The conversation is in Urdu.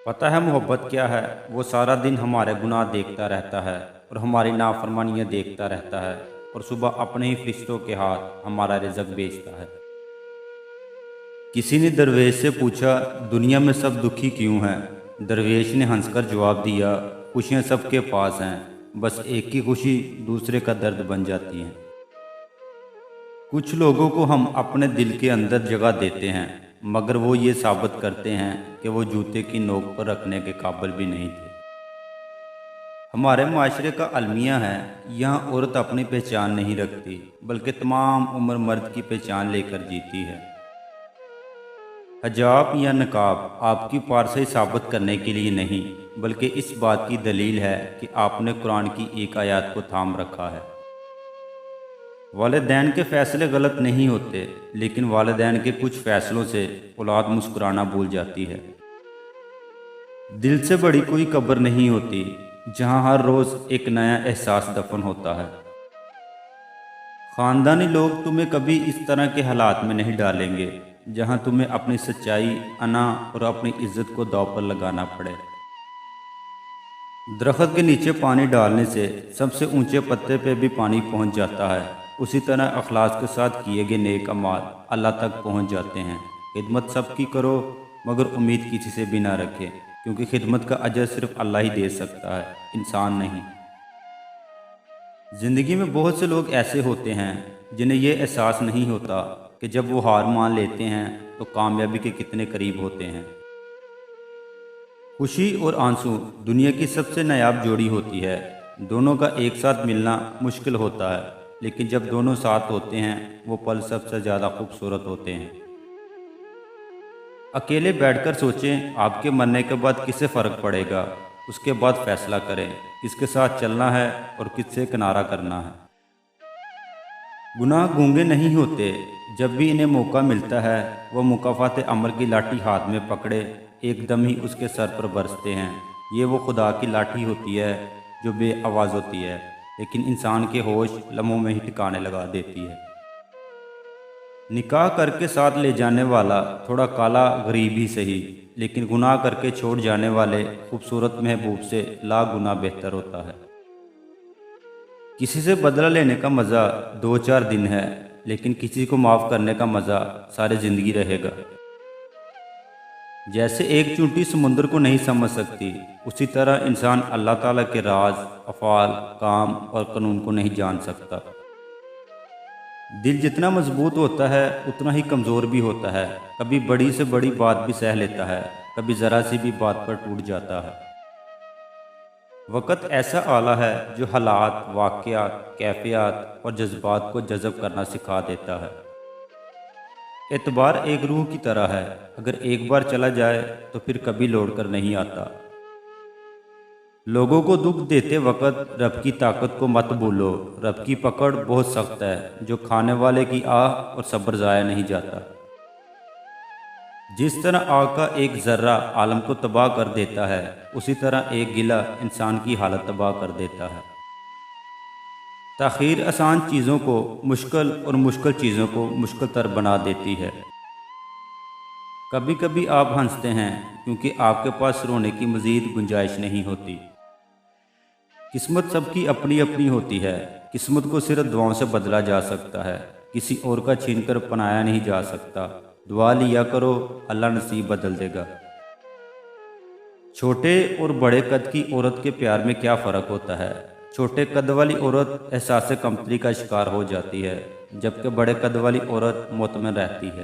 پتہ ہے محبت کیا ہے؟ وہ سارا دن ہمارے گناہ دیکھتا رہتا ہے اور ہماری نافرمانیاں دیکھتا رہتا ہے اور صبح اپنے ہی فرشتوں کے ہاتھ ہمارا رزق بیچتا ہے۔ کسی نے درویش سے پوچھا، دنیا میں سب دکھی کیوں ہیں؟ درویش نے ہنس کر جواب دیا، خوشیاں سب کے پاس ہیں، بس ایک کی خوشی دوسرے کا درد بن جاتی ہیں۔ کچھ لوگوں کو ہم اپنے دل کے اندر جگہ دیتے ہیں، مگر وہ یہ ثابت کرتے ہیں کہ وہ جوتے کی نوک پر رکھنے کے قابل بھی نہیں تھے۔ ہمارے معاشرے کا المیہ ہے، یہاں عورت اپنی پہچان نہیں رکھتی بلکہ تمام عمر مرد کی پہچان لے کر جیتی ہے۔ حجاب یا نقاب آپ کی پارسائی ثابت کرنے کے لیے نہیں، بلکہ اس بات کی دلیل ہے کہ آپ نے قرآن کی ایک آیات کو تھام رکھا ہے۔ والدین کے فیصلے غلط نہیں ہوتے، لیکن والدین کے کچھ فیصلوں سے اولاد مسکرانا بھول جاتی ہے۔ دل سے بڑی کوئی قبر نہیں ہوتی جہاں ہر روز ایک نیا احساس دفن ہوتا ہے۔ خاندانی لوگ تمہیں کبھی اس طرح کے حالات میں نہیں ڈالیں گے جہاں تمہیں اپنی سچائی، انا اور اپنی عزت کو داؤ پر لگانا پڑے۔ درخت کے نیچے پانی ڈالنے سے سب سے اونچے پتے پہ بھی پانی پہنچ جاتا ہے، اسی طرح اخلاص کے ساتھ کیے گئے نیک اعمال اللہ تک پہنچ جاتے ہیں۔ خدمت سب کی کرو، مگر امید کسی سے بھی نہ رکھے، کیونکہ خدمت کا اجر صرف اللہ ہی دے سکتا ہے، انسان نہیں۔ زندگی میں بہت سے لوگ ایسے ہوتے ہیں جنہیں یہ احساس نہیں ہوتا کہ جب وہ ہار مان لیتے ہیں تو کامیابی کے کتنے قریب ہوتے ہیں۔ خوشی اور آنسو دنیا کی سب سے نایاب جوڑی ہوتی ہے، دونوں کا ایک ساتھ ملنا مشکل ہوتا ہے، لیکن جب دونوں ساتھ ہوتے ہیں وہ پل سب سے زیادہ خوبصورت ہوتے ہیں۔ اکیلے بیٹھ کر سوچیں، آپ کے مرنے کے بعد کس سے فرق پڑے گا، اس کے بعد فیصلہ کریں کس کے ساتھ چلنا ہے اور کس سے کنارہ کرنا ہے۔ گناہ گونگے نہیں ہوتے، جب بھی انہیں موقع ملتا ہے وہ مکافات عمل کی لاٹھی ہاتھ میں پکڑے ایک دم ہی اس کے سر پر برستے ہیں۔ یہ وہ خدا کی لاٹھی ہوتی ہے جو بے آواز ہوتی ہے، لیکن انسان کے ہوش لمحوں میں ہی ٹھکانے لگا دیتی ہے۔ نکاح کر کے ساتھ لے جانے والا تھوڑا کالا غریب ہی سہی، لیکن گناہ کر کے چھوڑ جانے والے خوبصورت محبوب سے لاکھ گنا بہتر ہوتا ہے۔ کسی سے بدلہ لینے کا مزہ 2-4 دن ہے، لیکن کسی کو معاف کرنے کا مزہ ساری زندگی رہے گا۔ جیسے ایک چونٹی سمندر کو نہیں سمجھ سکتی، اسی طرح انسان اللہ تعالیٰ کے راز، افعال، کام اور قانون کو نہیں جان سکتا۔ دل جتنا مضبوط ہوتا ہے اتنا ہی کمزور بھی ہوتا ہے، کبھی بڑی سے بڑی بات بھی سہ لیتا ہے، کبھی ذرا سی بھی بات پر ٹوٹ جاتا ہے۔ وقت ایسا آلہ ہے جو حالات، واقعات، کیفیات اور جذبات کو جذب کرنا سکھا دیتا ہے۔ اعتبار ایک روح کی طرح ہے، اگر ایک بار چلا جائے تو پھر کبھی لوٹ کر نہیں آتا۔ لوگوں کو دکھ دیتے وقت رب کی طاقت کو مت بھولو، رب کی پکڑ بہت سخت ہے، جو کھانے والے کی آہ اور صبر ضائع نہیں جاتا۔ جس طرح آگ کا ایک ذرہ عالم کو تباہ کر دیتا ہے، اسی طرح ایک گلہ انسان کی حالت تباہ کر دیتا ہے۔ تاخیر آسان چیزوں کو مشکل اور مشکل چیزوں کو مشکل تر بنا دیتی ہے۔ کبھی کبھی آپ ہنستے ہیں کیونکہ آپ کے پاس رونے کی مزید گنجائش نہیں ہوتی۔ قسمت سب کی اپنی اپنی ہوتی ہے، قسمت کو صرف دعاؤں سے بدلا جا سکتا ہے، کسی اور کا چھین کر پنایا نہیں جا سکتا۔ دعا لیا کرو، اللہ نصیب بدل دے گا۔ چھوٹے اور بڑے قد کی عورت کے پیار میں کیا فرق ہوتا ہے؟ چھوٹے قد والی عورت احساس کمتری کا شکار ہو جاتی ہے، جبکہ بڑے قد والی عورت مطمئن رہتی ہے۔